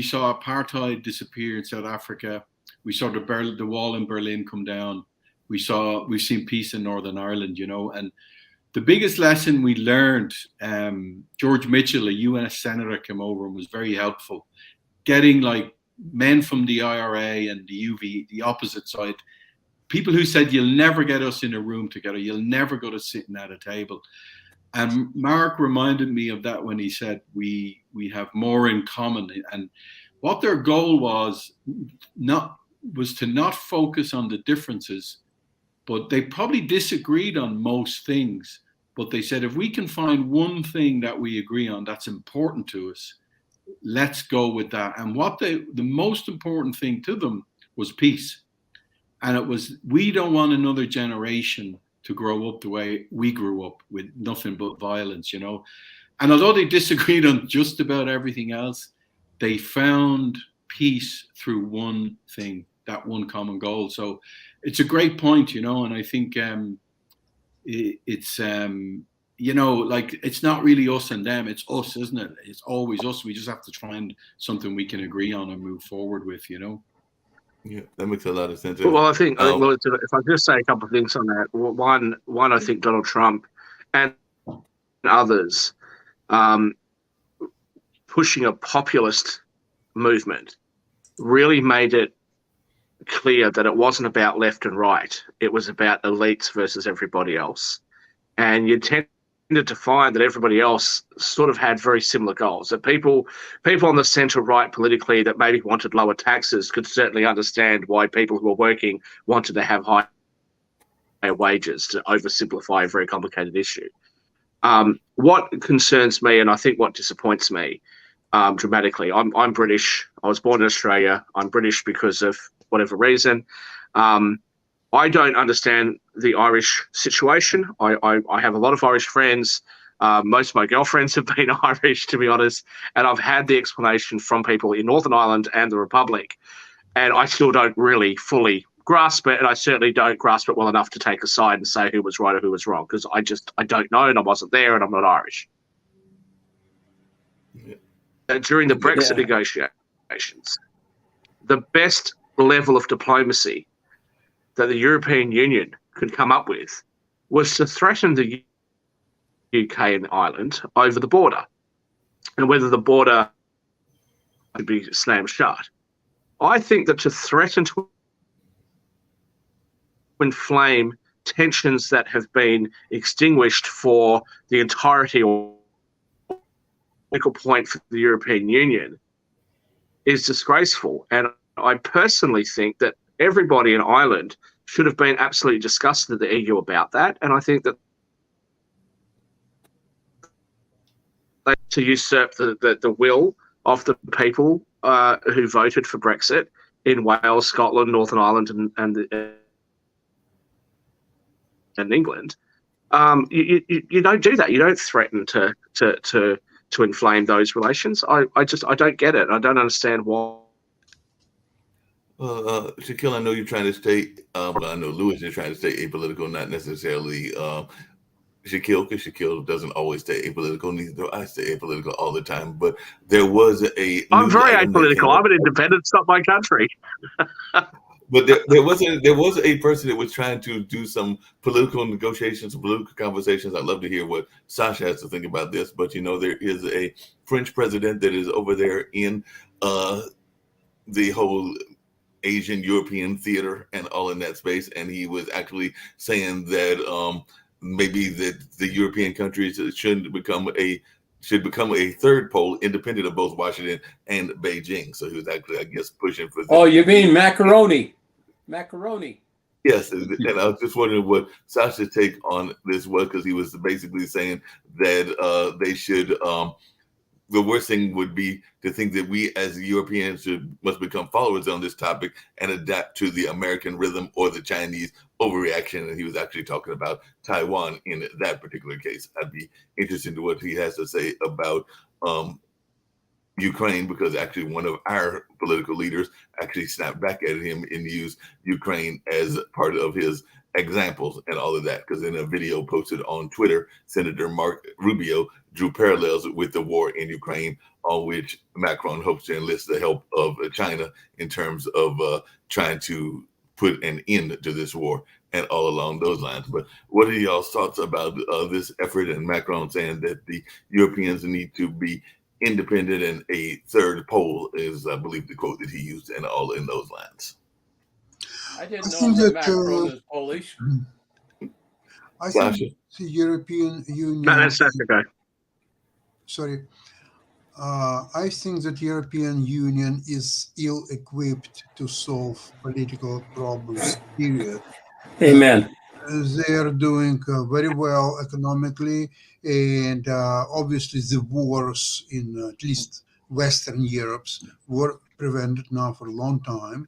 saw apartheid disappear in South Africa. We saw the wall in Berlin come down. We've seen peace in Northern Ireland, you know, and the biggest lesson we learned, George Mitchell, a US senator, came over and was very helpful, getting like men from the IRA and the UV, the opposite side, people who said, you'll never get us in a room together. You'll never go to sitting at a table. And Mark reminded me of that when he said, we have more in common. And what their goal was to not focus on the differences, but they probably disagreed on most things. But they said, if we can find one thing that we agree on that's important to us, let's go with that. And the most important thing to them was peace. And it was, we don't want another generation to grow up the way we grew up, with nothing but violence, you know. And although they disagreed on just about everything else, they found peace through one thing, that one common goal. So it's a great point, you know, and I think it's, you know, like, it's not really us and them, it's us, isn't it? It's always us. We just have to find something we can agree on and move forward with, you know? Yeah, that makes a lot of sense. Well, I think if I just say a couple of things on that, one, I think Donald Trump and others pushing a populist movement really made it clear that it wasn't about left and right. It was about elites versus everybody else. And you tended to find that everybody else sort of had very similar goals. That people on the centre right politically that maybe wanted lower taxes could certainly understand why people who were working wanted to have higher wages, to oversimplify a very complicated issue. What concerns me, and I think what disappoints me dramatically, I'm British. I was born in Australia. I'm British because of whatever reason. I don't understand the Irish situation. I have a lot of Irish friends. Most of my girlfriends have been Irish, to be honest, and I've had the explanation from people in Northern Ireland and the Republic, and I still don't really fully grasp it, and I certainly don't grasp it well enough to take a side and say who was right or who was wrong, because I don't know, and I wasn't there, and I'm not Irish. Yeah. During the Brexit negotiations, the best level of diplomacy that the European Union could come up with was to threaten the UK and Ireland over the border, and whether the border could be slammed shut. I think that to threaten to inflame tensions that have been extinguished for the entirety or focal point for the European Union is disgraceful. And I personally think that everybody in Ireland should have been absolutely disgusted at the EU about that. And I think that to usurp the will of the people who voted for Brexit in Wales, Scotland, Northern Ireland, and England, you don't do that. You don't threaten to inflame those relations. I don't get it. I don't understand why. Shaquille, I know you're trying to stay, but I know Lewis is trying to stay apolitical, not necessarily Shaquille, because Shaquille doesn't always stay apolitical. Neither do I stay apolitical all the time. But there was I'm very apolitical. I'm an independent. It's not my country. But there was a person that was trying to do some political negotiations, political conversations. I'd love to hear what Sasha has to think about this. But, you know, there is a French president that is over there in the whole Asian European theater and all in that space. And he was actually saying that maybe that the European countries should become a third pole independent of both Washington and Beijing. So he was actually, I guess, pushing for. Oh, you mean macaroni? Macaroni. Yes, and I was just wondering what Sasha's take on this was, because he was basically saying that they should. The worst thing would be to think that we as Europeans must become followers on this topic and adapt to the American rhythm or the Chinese overreaction. And he was actually talking about Taiwan in that particular case. I'd be interested in what he has to say about Ukraine, because actually one of our political leaders actually snapped back at him and used Ukraine as part of his examples and all of that. Because in a video posted on Twitter, Senator Mark Rubio drew parallels with the war in Ukraine, on which Macron hopes to enlist the help of China in terms of trying to put an end to this war and all along those lines. But what are y'all's thoughts about this effort and Macron saying that the Europeans need to be independent and a third pole is, I believe, the quote that he used, and all in those lines? I didn't I know think that that, Macron is Polish. I Sasha. think the European Union. No, that's okay. Sorry. I think that European Union is ill-equipped to solve political problems, period. Amen. They are doing very well economically, and obviously the wars in at least Western Europe's were prevented now for a long time.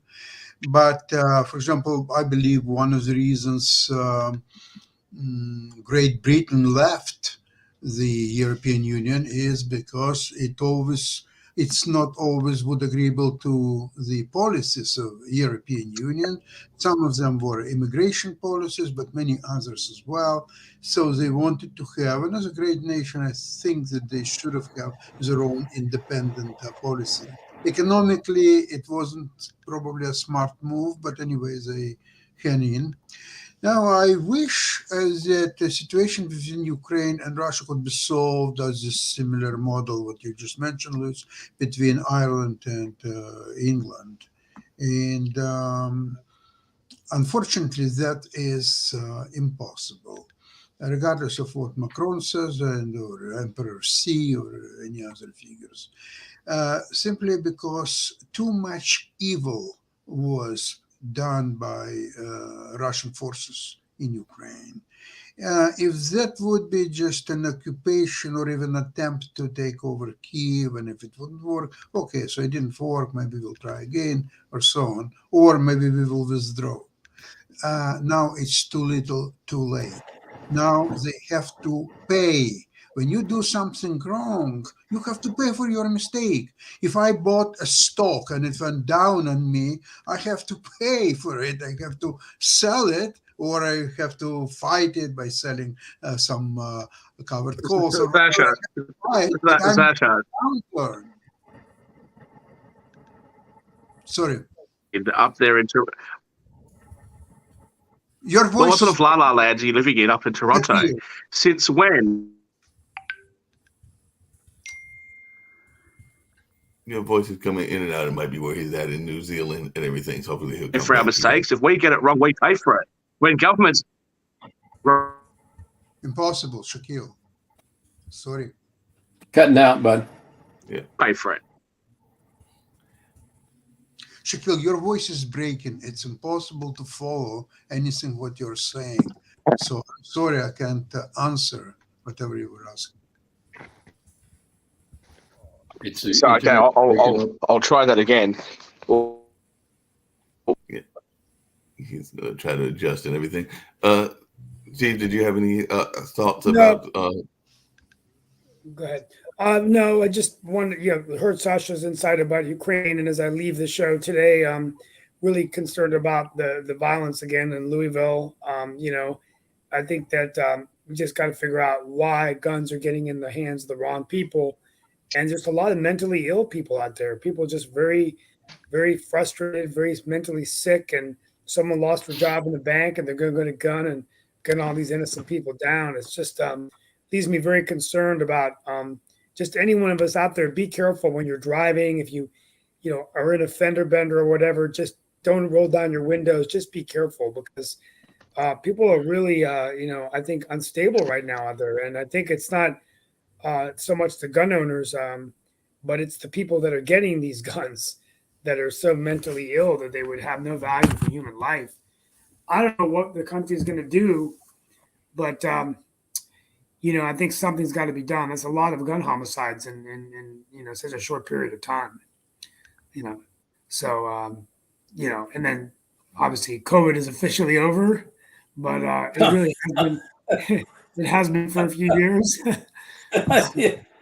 But for example, I believe one of the reasons Great Britain left the European Union is because it's not always would agreeable to the policies of European Union. Some of them were immigration policies, but many others as well. So they wanted to have, and as a great nation, I think that they should have their own independent policy. Economically, it wasn't probably a smart move, but anyway, they hang in. Now, I wish that the situation between Ukraine and Russia could be solved as a similar model, what you just mentioned, Luis, between Ireland and England. And unfortunately, that is impossible, regardless of what Macron says or Emperor Xi or any other figures, simply because too much evil was done by Russian forces in Ukraine. If that would be just an occupation or even attempt to take over Kiev, and if it wouldn't work, okay, so it didn't work, maybe we'll try again, or so on, or maybe we will withdraw. Now it's too little, too late. Now they have to pay. When you do something wrong, you have to pay for your mistake. If I bought a stock and it went down on me, I have to pay for it. I have to sell it, or I have to fight it by selling some covered calls. Sasha, Sorry. Up there in Toronto. Your voice. What sort of la la land are you living in up in Toronto? Since when? Your voice is coming in and out. It might be where he's at in New Zealand and everything. So hopefully he'll come For our back. mistakes, if we get it wrong, we pay for it. When governments Impossible, Shaquille. Sorry. Cutting out, bud. pay for it. Shaquille, your voice is breaking. It's impossible to follow anything what you're saying. So I'm sorry I can't answer whatever you were asking. So okay, I'll try that again. He's going to try to adjust and everything. Steve, did you have any thoughts about? Go ahead. No, I just wanted, heard Sasha's insight about Ukraine, and as I leave the show today, I'm really concerned about the violence again in Louisville. I think that we just got to figure out why guns are getting in the hands of the wrong people, and just a lot of mentally ill people out there. People just very, very frustrated, very mentally sick, and someone lost their job in the bank, and they're going to get a gun and gun all these innocent people down. It's just leaves me very concerned about just any one of us out there. Be careful when you're driving. If you are in a fender bender or whatever, just don't roll down your windows. Just be careful, because people are really, I think unstable right now out there. And I think it's not so much the gun owners, but it's the people that are getting these guns that are so mentally ill that they would have no value for human life. I don't know what the country is going to do, but I think something's got to be done. There's a lot of gun homicides in such a short period of time. So and then obviously COVID is officially over, but it really has been. It has been for a few years.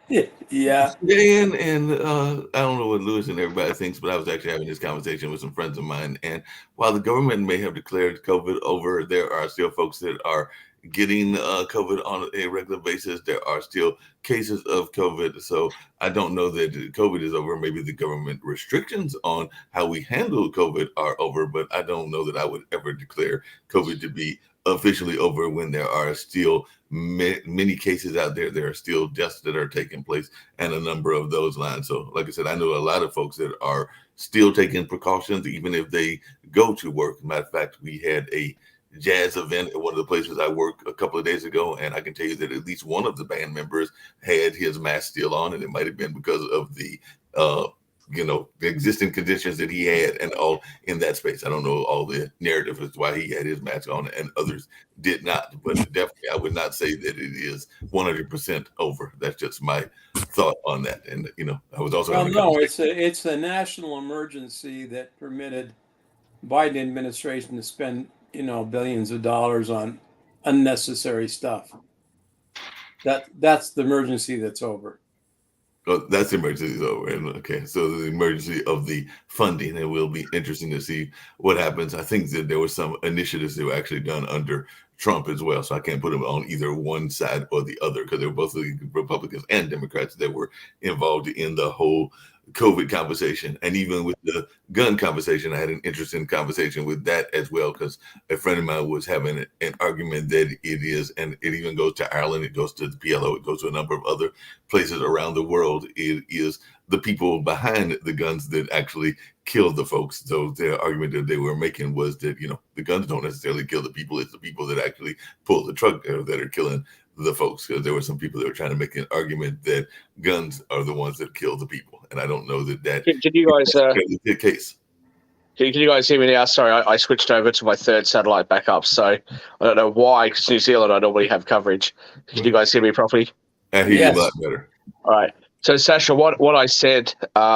Yeah. And I don't know what Lewis and everybody thinks, but I was actually having this conversation with some friends of mine. And while the government may have declared COVID over, there are still folks that are getting COVID on a regular basis. There are still cases of COVID. So I don't know that COVID is over. Maybe the government restrictions on how we handle COVID are over, but I don't know that I would ever declare COVID to be officially over when there are still many cases out there. There are still deaths that are taking place and a number of those lines. So like I said, I know a lot of folks that are still taking precautions, even if they go to work. Matter of fact, we had a jazz event at one of the places I work a couple of days ago, and I can tell you that at least one of the band members had his mask still on, and it might have been because of the the existing conditions that he had and all in that space. I don't know all the narrative as to why he had his mask on and others did not, but definitely I would not say that it is 100% over. That's just my thought on that. And I was also it's a national emergency that permitted Biden administration to spend billions of dollars on unnecessary stuff. That's the emergency that's over. Oh, that's the emergency is over. And okay, so the emergency of the funding, it will be interesting to see what happens. I think that there were some initiatives that were actually done under Trump as well. So I can't put them on either one side or the other because they were both the Republicans and Democrats that were involved in the whole COVID conversation. And even with the gun conversation, I had an interesting conversation with that as well, because a friend of mine was having an argument that it is, and it even goes to Ireland, it goes to the PLO, it goes to a number of other places around the world. It is the people behind the guns that actually kill the folks. So their argument that they were making was that, the guns don't necessarily kill the people. It's the people that actually pull the truck that are killing the folks, because there were some people that were trying to make an argument that guns are the ones that kill the people, and I don't know that Can you guys the case. Can you guys hear me now? Sorry, I switched over to my third satellite backup, so I don't know why. Because New Zealand, I normally have coverage. Can you guys hear me properly? I hear you a lot better. All right. So, Sasha, what I said,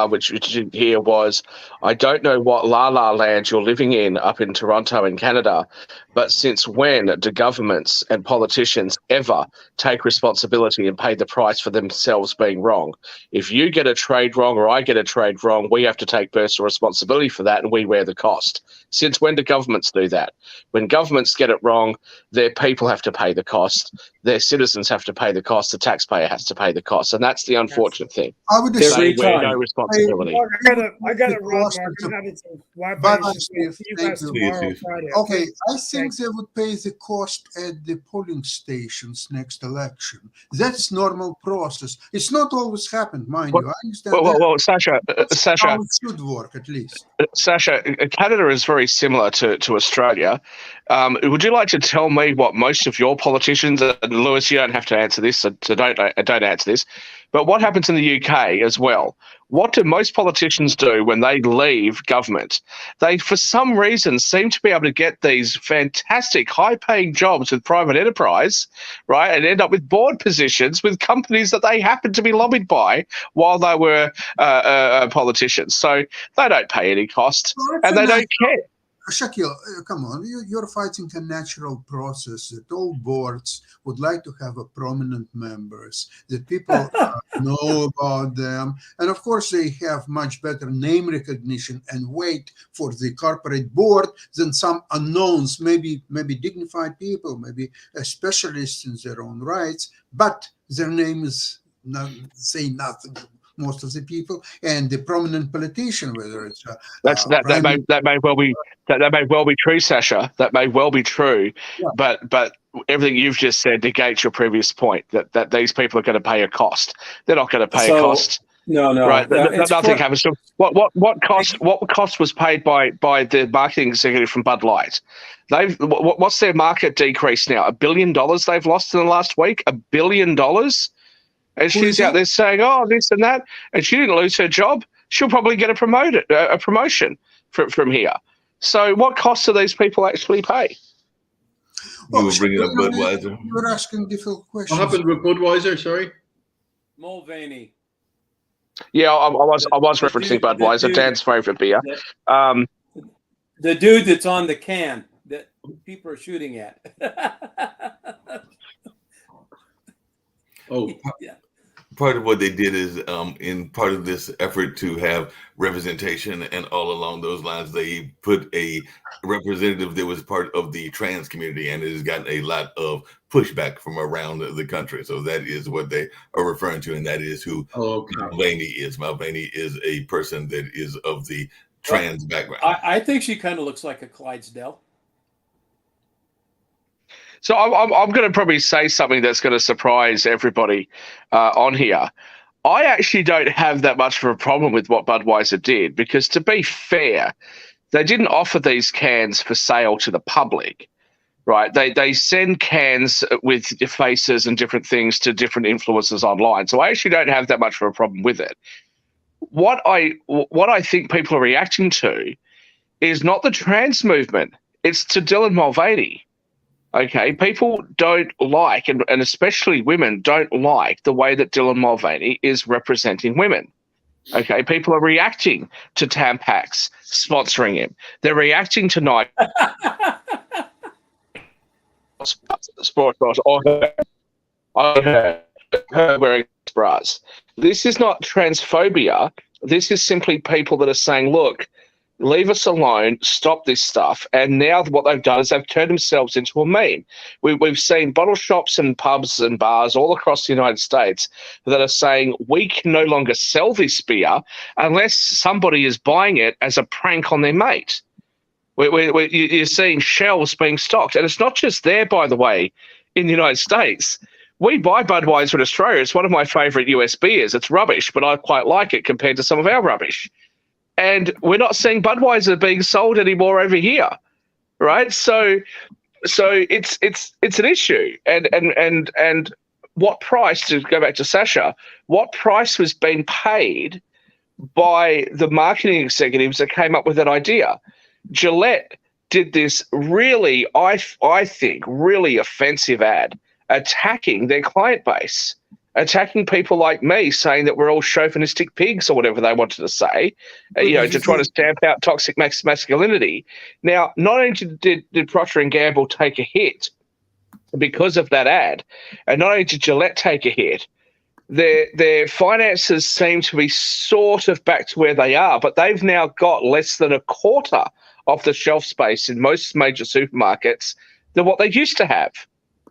which you didn't hear, was I don't know what la-la land you're living in up in Toronto in Canada, but since when do governments and politicians ever take responsibility and pay the price for themselves being wrong? If you get a trade wrong or I get a trade wrong, we have to take personal responsibility for that and we wear the cost. Since when do governments do that? When governments get it wrong, their people have to pay the cost. Their citizens have to pay the cost. The taxpayer has to pay the cost. And that's the unfortunate thing. I would They say wear no responsibility. I got to run, Mark. I'm having some Wi-Fi Bye-bye, issues. Steve. See you Thank guys you. tomorrow, Friday. Okay, I think they would pay the cost at the polling stations next election. That's normal process. It's not always happened, mind you. I understand Well, Sasha, That's how it should work, at least. Sasha, Canada is very similar to Australia. Would you like to tell me what most of your politicians, and Lewis, you don't have to answer this, so don't answer this, but what happens in the UK as well? What do most politicians do when they leave government? They, for some reason, seem to be able to get these fantastic high-paying jobs with private enterprise, right, and end up with board positions with companies that they happen to be lobbied by while they were politicians. So they don't pay any cost, and they don't care. Shakil, come on, you're fighting a natural process that all boards would like to have a prominent members, that people know about them. And of course, they have much better name recognition and weight for the corporate board than some unknowns, maybe dignified people, maybe specialists in their own rights, but their name is not say nothing. Most of the people and the prominent politician, whether it's that may well be true, Sasha. That may well be true, yeah. But everything you've just said negates your previous point that these people are going to pay a cost. They're not going to pay a cost. No, right? Nothing happens to them. What cost was paid by the marketing executive from Bud Light? What's their market decrease now? $1 billion they've lost in the last week. $1 billion. And she's out there saying, "Oh, this and that," and she didn't lose her job. She'll probably get a promotion from here. So, what costs do these people actually pay? You were bringing up Budweiser. You were asking difficult questions. What happened with Budweiser? Sorry, Mulvaney. Yeah, I was referencing Budweiser, Dan's favorite beer. The dude that's on the can that people are shooting at. oh. Yeah. part of what they did is in part of this effort to have representation and all along those lines, they put a representative that was part of the trans community, and it has gotten a lot of pushback from around the country. So that is what they are referring to, and that is who Mulvaney is. Mulvaney is a person that is of the trans background. I think she kind of looks like a Clydesdale. So I'm going to probably say something that's going to surprise everybody on here. I actually don't have that much of a problem with what Budweiser did, because to be fair, they didn't offer these cans for sale to the public, right? They send cans with faces and different things to different influencers online. So I actually don't have that much of a problem with it. What I think people are reacting to is not the trans movement. It's to Dylan Mulvaney. Okay, people don't like, and especially women don't like, the way that Dylan Mulvaney is representing women. Okay, people are reacting to Tampax sponsoring him. They're reacting to Nike sports bras or her wearing bras. This is not transphobia. This is simply people that are saying, look, leave us alone, stop this stuff. And now what they've done is they've turned themselves into a meme. We've seen bottle shops and pubs and bars all across the United States that are saying we can no longer sell this beer unless somebody is buying it as a prank on their mate. You're seeing shelves being stocked. And it's not just there, by the way, in the United States. We buy Budweiser in Australia. It's one of my favourite US beers. It's rubbish, but I quite like it compared to some of our rubbish. And we're not seeing Budweiser being sold anymore over here, right? So it's an issue. And what price, to go back to Sasha, what price was being paid by the marketing executives that came up with that idea? Gillette did this really, I think, really offensive ad attacking their client base, attacking people like me, saying that we're all chauvinistic pigs or whatever they wanted to say, to try to stamp out toxic masculinity. Now, not only did Procter & Gamble take a hit because of that ad, and not only did Gillette take a hit, their finances seem to be sort of back to where they are, but they've now got less than a quarter of the shelf space in most major supermarkets than what they used to have.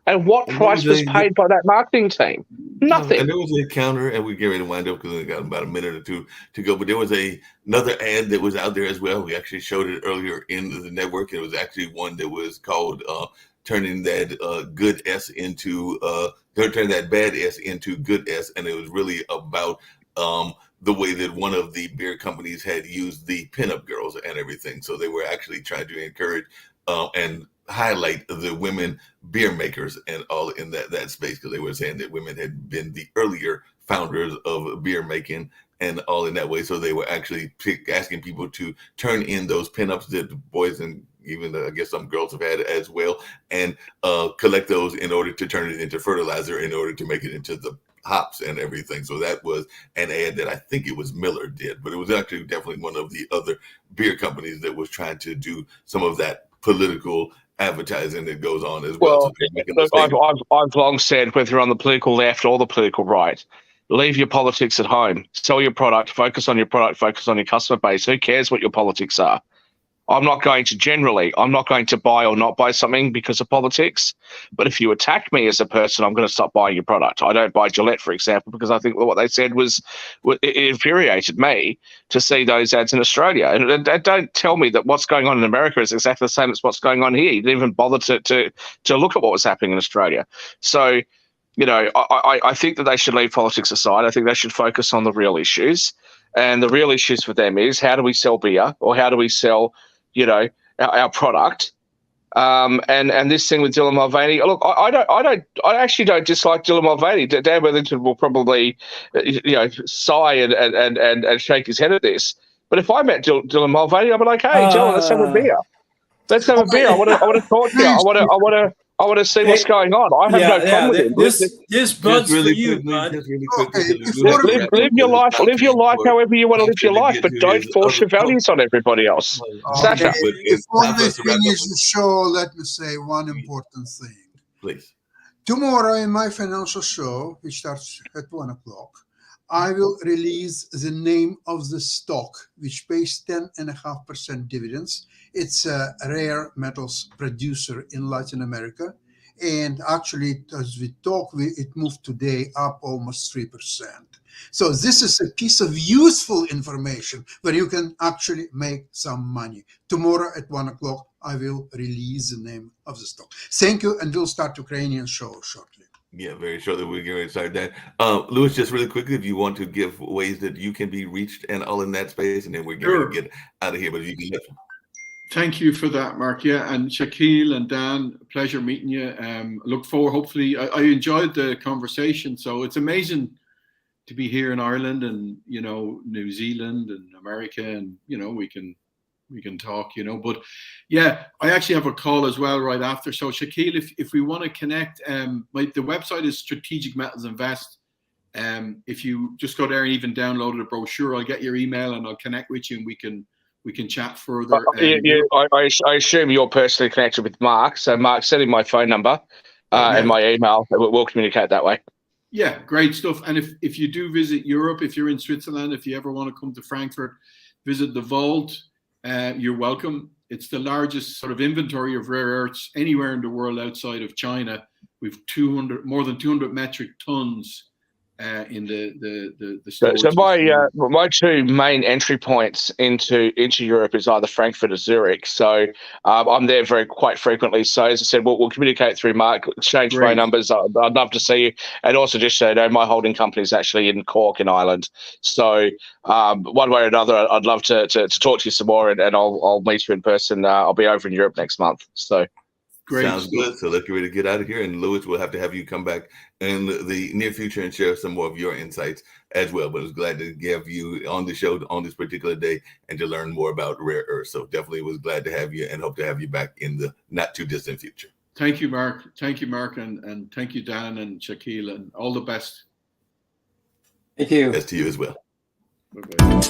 And what price was paid by that marketing team? Nothing. And there was a counter, and we get ready to wind up because we got about a minute or two to go. But there was another ad that was out there as well. We actually showed it earlier in the network. It was actually one that was called "Turning That Good S into Turn That Bad S into Good S," and it was really about the way that one of the beer companies had used the pinup girls and everything. So they were actually trying to encourage and highlight the women beer makers and all in that space, because they were saying that women had been the earlier founders of beer making and all in that way. So they were actually asking people to turn in those pinups that boys and even I guess some girls have had as well, and collect those in order to turn it into fertilizer, in order to make it into the hops and everything. So that was an ad that I think it was Miller did, but it was actually definitely one of the other beer companies that was trying to do some of that political advertising that goes on as well. I've long said, whether you're on the political left or the political right, leave your politics at home, sell your product, focus on your customer base. Who cares what your politics are? I'm not going to buy or not buy something because of politics. But if you attack me as a person, I'm going to stop buying your product. I don't buy Gillette, for example, because I think what they said it infuriated me to see those ads in Australia. And don't tell me that what's going on in America is exactly the same as what's going on here. You didn't even bother to look at what was happening in Australia. So, I think that they should leave politics aside. I think they should focus on the real issues. And the real issues for them is, how do we sell beer, or how do we sell our product, and this thing with Dylan Mulvaney. Look, I actually don't dislike Dylan Mulvaney. Dan Worthington will probably, sigh and shake his head at this. But if I met Dylan Mulvaney, I'd be like, hey, Dylan, let's have a beer. Let's have a beer. I want to talk to you. I want to see what's going on. I have no problem with it. This bud's for you, bud. Live your life. Live your life however you want to live your life, but don't force your values on everybody else. Sasha. Before we finish the show, let me say one important thing. Please. Tomorrow in my financial show, which starts at 1 o'clock, I will release the name of the stock, which pays 10.5% dividends. It's a rare metals producer in Latin America. And actually, as we talk, it moved today up almost 3%. So this is a piece of useful information where you can actually make some money. Tomorrow at 1 o'clock, I will release the name of the stock. Thank you, and we'll start Ukrainian show shortly. Yeah, very shortly we'll get ready to start that. Louis, just really quickly, if you want to give ways that you can be reached and all in that space, and then we're going to get out of here. But if you can let Thank you for that, Mark. Yeah, and Shaquille and Dan, pleasure meeting you. Look forward. Hopefully, I enjoyed the conversation. So it's amazing to be here in Ireland and New Zealand and America, and we can talk. But yeah, I actually have a call as well right after. So Shaquille, if we want to connect, the website is Strategic Metals Invest. If you just go there and even download the brochure, I'll get your email and I'll connect with you, and we can chat further. I assume you're personally connected with Mark. So Mark, send him my phone number and my email. We'll communicate that way. Yeah, great stuff. And if you do visit Europe, if you're in Switzerland, if you ever want to come to Frankfurt, visit the Vault, you're welcome. It's the largest sort of inventory of rare earths anywhere in the world outside of China. We've more than 200 metric tons in the storage. So my two main entry points into Europe is either Frankfurt or Zurich. So I'm there quite frequently. So as I said, we'll communicate through Mark, exchange phone numbers. I'd love to see you, and also just so you know, my holding company is actually in Cork in Ireland. So one way or another, I'd love to talk to you some more, and I'll meet you in person. I'll be over in Europe next month. So. Great. Sounds good. So let's get ready to get out of here. And Louis, we'll have to have you come back in the near future and share some more of your insights as well. But I was glad to have you on the show on this particular day and to learn more about rare earth. So definitely was glad to have you and hope to have you back in the not too distant future. Thank you, Mark. Thank you, Mark. And thank you, Dan and Shaquille, and all the best. Thank you. Best to you as well. Bye-bye.